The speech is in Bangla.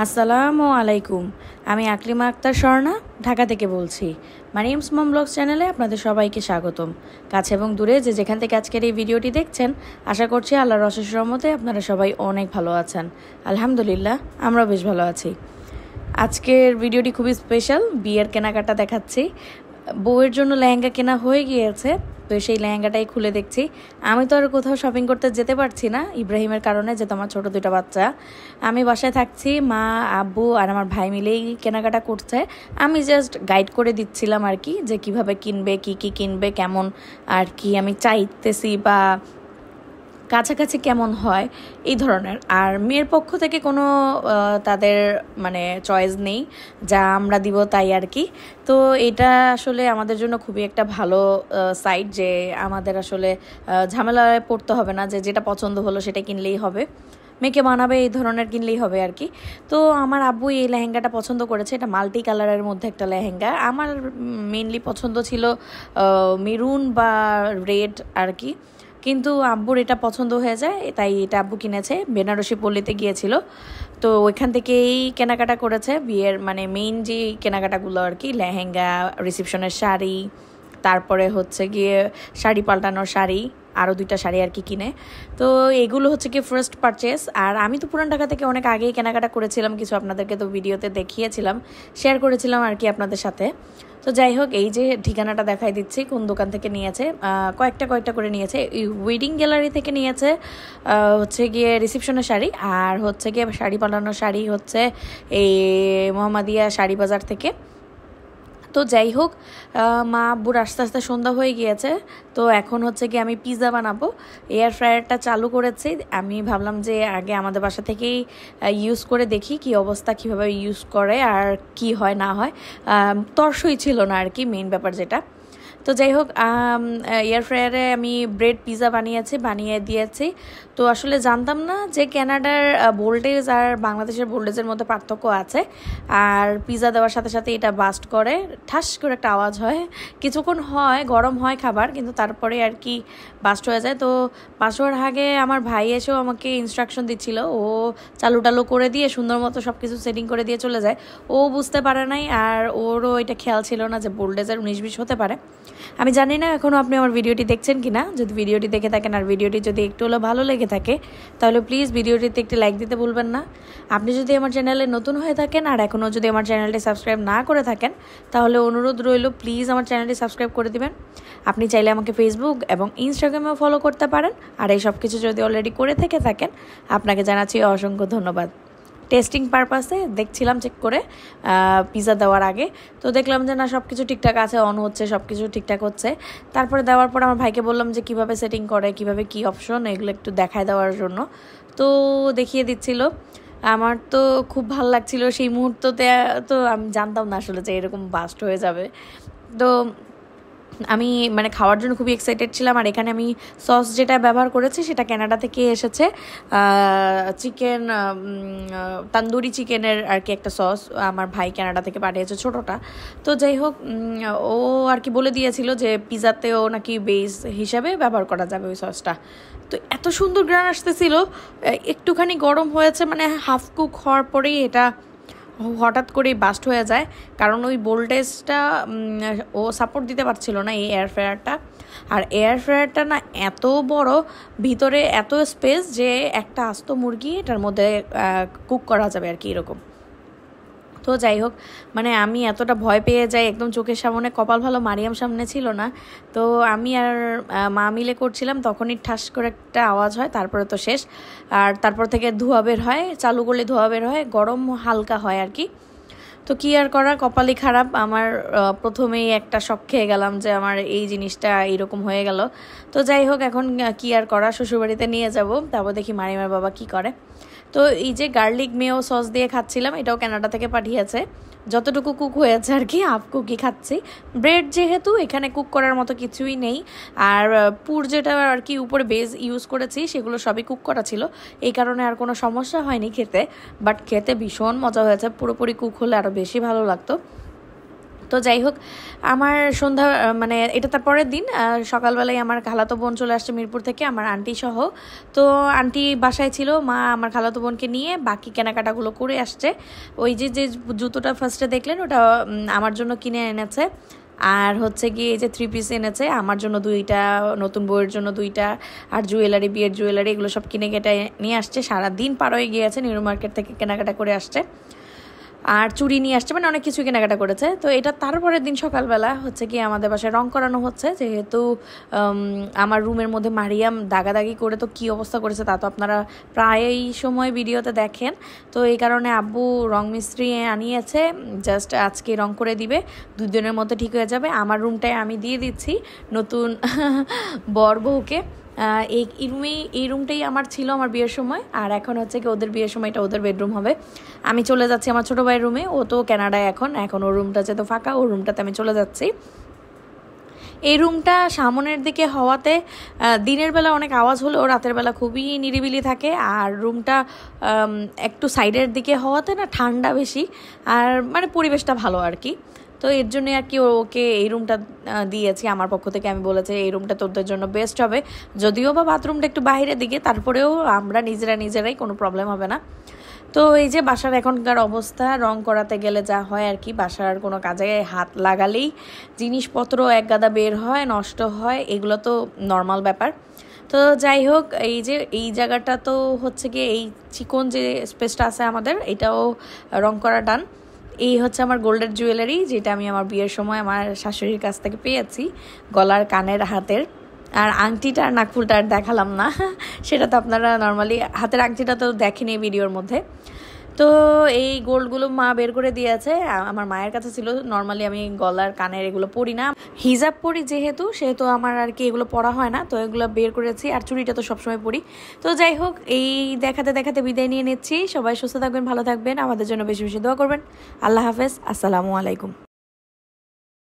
আসসালামু আলাইকুম। আমি আকলিমা আক্তার স্বর্ণা ঢাকা থেকে বলছি। মারিয়ামস মম ব্লগস চ্যানেলে আপনাদের সবাইকে স্বাগতম। কাছে এবং দূরে যে যেখান থেকে আজকের এই ভিডিওটি দেখছেন, আশা করছি আল্লাহর অশেষ রহমতে আপনারা সবাই অনেক ভালো আছেন। আলহামদুলিল্লাহ, আমরাও বেশ ভালো আছি। আজকের ভিডিওটি খুবই স্পেশাল, বিয়ের কেনাকাটা দেখাচ্ছি। বউয়ের জন্য লেহেঙ্গা কেনা হয়ে গিয়েছে, তো সেই লেহেঙ্গাটাই খুলে দেখছি। আমি তো আর কোথাও শপিং করতে যেতে পারছি না ইব্রাহিমের কারণে, যেহেতু আমার ছোটো দুটো বাচ্চা। আমি বাসায় থাকছি, মা আব্বু আর আমার ভাই মিলেই কেনাকাটা করছে। আমি জাস্ট গাইড করে দিচ্ছিলাম আর কি, যে কিভাবে কিনবে, কি কি কিনবে, কেমন আর কি আমি চাইতেছি বা কাছাকাছি কেমন হয় এই ধরনের। আর মেয়ের পক্ষ থেকে কোনো তাদের মানে চয়েস নেই, যা আমরা দিব তাই আর কি। তো এটা আসলে আমাদের জন্য খুবই একটা ভালো সাইট, যে আমাদের আসলে ঝামেলায় পড়তে হবে না, যে যেটা পছন্দ হলো সেটা কিনলেই হবে, মেয়েকে মানাবে এই ধরনের কিনলেই হবে আর কি। তো আমার আব্বু এই লেহেঙ্গাটা পছন্দ করেছে। এটা মাল্টি কালারের মধ্যে একটা লেহেঙ্গা। আমার মেনলি পছন্দ ছিল মেরুন বা রেড আর কি, কিন্তু আব্বুর এটা পছন্দ হয়ে যায়, তাই এটা আব্বু কিনেছে। বেনারসি পল্লীতে গিয়েছিল, তো ওইখান থেকেই কেনাকাটা করেছে বিয়ের মানে মেইন যে কেনাকাটাগুলো আর কি, লেহেঙ্গা, রিসেপশনের শাড়ি, তারপরে হচ্ছে গিয়ে শাড়ি পাল্টানোর শাড়ি, আরও 2টা শাড়ি আর কি কিনে। তো এগুলো হচ্ছে কি ফার্স্ট পারচেস। আর আমি তো পুরান ঢাকা থেকে অনেক আগেই কেনাকাটা করেছিলাম, কিছু আপনাদেরকে তো ভিডিওতে দেখিয়েছিলাম, শেয়ার করেছিলাম আর কি আপনাদের সাথে। তো যাই হোক, এই যে ঠিকানাটা দেখাই দিচ্ছি কোন দোকান থেকে নিয়েছে। কয়েকটা করে নিয়েছে। ওয়েডিং গ্যালারি থেকে নিয়েছে হচ্ছে গিয়ে রিসেপশনের শাড়ি, আর হচ্ছে গিয়ে শাড়ি পালানোর শাড়ি হচ্ছে এই মোহাম্মদিয়া শাড়ি বাজার থেকে। তো যাই হোক, মা আব্বুর আস্তে আস্তে সন্ধ্যা হয়ে গিয়েছে। তো এখন হচ্ছে কি আমি পিৎজা বানাবো। এয়ার ফ্রায়ারটা চালু করেছি। আমি ভাবলাম যে আগে আমাদের বাসা থেকেই ইউজ করে দেখি কি অবস্থা, কিভাবে ইউজ করে আর কি হয় না হয়। তরসই ছিল না আর কি, মেইন ব্যাপার যেটা। তো যাই হোক, এয়ার ফ্রায়ারে আমি ব্রেড পিৎজা বানিয়ে দিয়েছি। তো আসলে জানতাম না যে কানাডার ভোল্টেজ আর বাংলাদেশের ভোল্টেজের মধ্যে পার্থক্য আছে। আর পিৎজা দেওয়ার সাথে সাথে এটা বাস্ট করে, ঠাস করে একটা আওয়াজ হয়, কিছুক্ষণ হয়, গরম হয় খাবার, কিন্তু তারপরে আর কি বাস্ট হয়ে যায়। তো বাস্ট হওয়ার আগে আমার ভাই এসেও আমাকে ইনস্ট্রাকশন দিচ্ছিল, ও চালু করে দিয়ে সুন্দর মতো সব কিছু সেটিং করে দিয়ে চলে যায়। ও বুঝতে পারে নাই, আর ওরও এটা খেয়াল ছিল না যে ভোল্টেজের 19-20 হতে পারে। আমি জানি না এখনও আপনি আমার ভিডিওটি দেখছেন কি না। যদি ভিডিওটি দেখে থাকেন আর ভিডিওটি যদি একটু হলেও ভালো লেগে থাকে, তাহলে প্লিজ ভিডিওটিতে একটি লাইক দিতে ভুলবেন না। আপনি যদি আমার চ্যানেলে নতুন হয়ে থাকেন আর এখনও যদি আমার চ্যানেলটি সাবস্ক্রাইব না করে থাকেন, তাহলে অনুরোধ রইল, প্লিজ আমার চ্যানেলটি সাবস্ক্রাইব করে দিবেন। আপনি চাইলে আমাকে ফেসবুক এবং ইনস্টাগ্রামেও ফলো করতে পারেন। আর এই সব কিছু যদি অলরেডি করে থেকে থাকেন, আপনাকে জানাচ্ছি অসংখ্য ধন্যবাদ। টেস্টিং পারপাসে দেখছিলাম চেক করে পিৎজা দেওয়ার আগে। তো দেখলাম যে না, সব কিছু ঠিকঠাক আছে, অন হচ্ছে, সব কিছু ঠিকঠাক হচ্ছে। তারপরে দেওয়ার পর আমার ভাইকে বললাম যে কিভাবে সেটিং করে, কিভাবে কি অপশন, এগুলো একটু দেখায় দেওয়ার জন্য। তো দেখিয়ে দিচ্ছিল। আমার তো খুব ভালো লাগছিল সেই মুহূর্ততে। তো আমি জানতাম না আসলে যে এরকম বাস্ট হয়ে যাবে। তো আমি মানে খাওয়ার জন্য খুবই এক্সাইটেড ছিলাম। আর এখানে আমি সস যেটা ব্যবহার করেছি সেটা কানাডা থেকে এসেছে, চিকেন, তান্দুরি চিকেনের আর কি একটা সস আমার ভাই কানাডা থেকে পাঠিয়েছে, ছোটোটা। তো যাই হোক, ও আর কি বলে দিয়েছিল যে পিৎজাতেও নাকি বেস হিসাবে ব্যবহার করা যাবে ওই সসটা। তো এত সুন্দর গ্রান আসতেছিল। একটুখানি গরম হয়েছে, মানে হাফ কুক হওয়ার পরেই এটা হঠাৎ করেই বাস্ট হয়ে যায়, কারণ ওই ভোল্টেজটা ও সাপোর্ট দিতে পারছিল না এই এয়ার ফ্রায়ারটা। আর এয়ার ফ্রায়ারটা না এত বড়, ভিতরে এত স্পেস যে একটা আস্ত মুরগি এটার মধ্যে কুক করা যাবে আর কি, এরকম। তো যাই হোক, মানে আমি এতটা ভয় পেয়ে যাই, একদম চোখের সামনে, কপাল ভালো মারিয়াম সামনে ছিল না। তো আমি আর মা মিলে করছিলাম, তখনই ঠাস করে একটা আওয়াজ হয়, তারপরে তো শেষ। আর তারপর থেকে ধোঁয়া বের হয়, চালু করলে ধোঁয়া বের হয়, গরম হালকা হয় আর কি। তো কি আর করা, কপালই খারাপ আমার। প্রথমেই একটা শক খেয়ে গেলাম যে আমার এই জিনিসটা এইরকম হয়ে গেল। তো যাই হোক, এখন কি আর করা, শ্বশুরবাড়িতে নিয়ে যাব, তারপর দেখি মারিমার বাবা কি করে। তো এই যে গার্লিক মেও সস দিয়ে খাচ্ছিলাম, এটাও কানাডা থেকে পাঠিয়েছে। যতটুকু কুক হয়েছে আর কি, হাফ কুকই খাচ্ছি। ব্রেড যেহেতু এখানে কুক করার মতো কিছুই নেই, আর পুর যেটা আর কি উপরে বেজ ইউজ করেছি সেগুলো সবই কুক করা ছিল, এই কারণে আর কোনো সমস্যা হয়নি খেতে। বাট খেতে ভীষণ মজা হয়েছে, পুরোপুরি কুক হলে আরও বেশি ভালো লাগতো। তো যাই হোক, আমার সন্ধ্যা মানে এটা তার পরের দিন সকালবেলায় আমার খালাতো বোন চলে আসছে মিরপুর থেকে, আমার আন্টি সহ। তো আন্টি বাসায় ছিল, মা আমার খালাতো বোনকে নিয়ে বাকি কেনাকাটাগুলো করে আসছে। ওই যে যে জুতোটা ফার্স্টে দেখলেন ওটা আমার জন্য কিনে এনেছে, আর হচ্ছে গিয়ে এই যে 3 পিস এনেছে আমার জন্য 2টা, নতুন বউয়ের জন্য 2টা, আর জুয়েলারি, বিয়ের জুয়েলারি এগুলো সব কিনে কেটে নিয়ে আসছে। সারাদিন পার হয়ে গিয়েছে, নিউ মার্কেট থেকে কেনাকাটা করে আসছে, আর চুড়ি নিয়ে আসছে, মানে অনেক কিছু কেনাকাটা করেছে। তো এটা তারপরের দিন সকালবেলা হচ্ছে কি আমাদের বাসায় রং করানো হচ্ছে, যেহেতু আমার রুমের মধ্যে মারিয়াম দাগাদাগি করে তো কী অবস্থা করেছে তা তো আপনারা প্রায়ই সময় ভিডিওতে দেখেন। তো এই কারণে আব্বু রং মিস্ত্রি আনিয়েছে, জাস্ট আজকে রং করে দিবে, 2 দিনের মধ্যে ঠিক হয়ে যাবে। আমার রুমটায় আমি দিয়ে দিচ্ছি নতুন বর বউকে। এই রুমটাই আমার ছিল আমার বিয়ের সময়, আর এখন হচ্ছে কি ওদের বিয়ের সময় এটা ওদের বেডরুম হবে। আমি চলে যাচ্ছি আমার ছোটো ভাইয়ের রুমে, ও তো কানাডায় এখন ওর রুমটা যেহেতু ফাঁকা, ওর রুমটাতে আমি চলে যাচ্ছি। এই রুমটা সামনের দিকে হওয়াতে দিনের বেলা অনেক আওয়াজ হলেও রাতের বেলা খুবই নিরিবিলি থাকে, আর রুমটা একটু সাইডের দিকে হওয়াতে না ঠান্ডা বেশি, আর মানে পরিবেশটা ভালো আর কি। তো এর জন্য আর কি ওকে এই রুমটা দিয়েছি আমার পক্ষ থেকে। আমি বলেছি এই রুমটা তোদের জন্য বেস্ট হবে, যদিও বা বাথরুমটা একটু বাইরের দিকে, তারপরেও আমরা নিজেরাই কোনো প্রবলেম হবে না। তো এই যে বাসার এখনকার অবস্থা, রং করাতে গেলে যা হয় আর কি, বাসার কোনো কাজে হাত লাগালেই জিনিসপত্র এক গাদা বের হয়, নষ্ট হয়, এগুলো তো নর্মাল ব্যাপার। তো যাই হোক, এই যে এই জায়গাটা তো হচ্ছে গিয়ে এই চিকন যে স্পেসটা আছে আমাদের, এটাও রং করা ডান। এই হচ্ছে আমার গোল্ডের জুয়েলারি, যেটা আমি আমার বিয়ের সময় আমার শাশুড়ির কাছ থেকে পেয়েছি, গলার, কানের, হাতের। আর আংটিটা আর নাকফুলটা আর দেখালাম না, সেটা তো আপনারা নর্মালি, হাতের আংটিটা তো দেখেনি ভিডিওর মধ্যে। তো এই গোল্ডগুলো মা বের করে দিয়েছে, আমার মায়ের কাছে ছিল। নর্মালি আমি গলার, কানের এগুলো পরি না, হিজাব পরি সেহেতু আমার আর কি এগুলো পরা হয় না, তো এগুলো বের করেছি। আর চুড়িটা তো সবসময় পরি। তো যাই হোক, এই দেখাতে বিদায় নিয়ে নিচ্ছি। সবাই সুস্থ থাকবেন, ভালো থাকবেন, আমাদের জন্য বেশি বেশি দোয়া করবেন। আল্লাহ হাফেজ, আসসালামু আলাইকুম।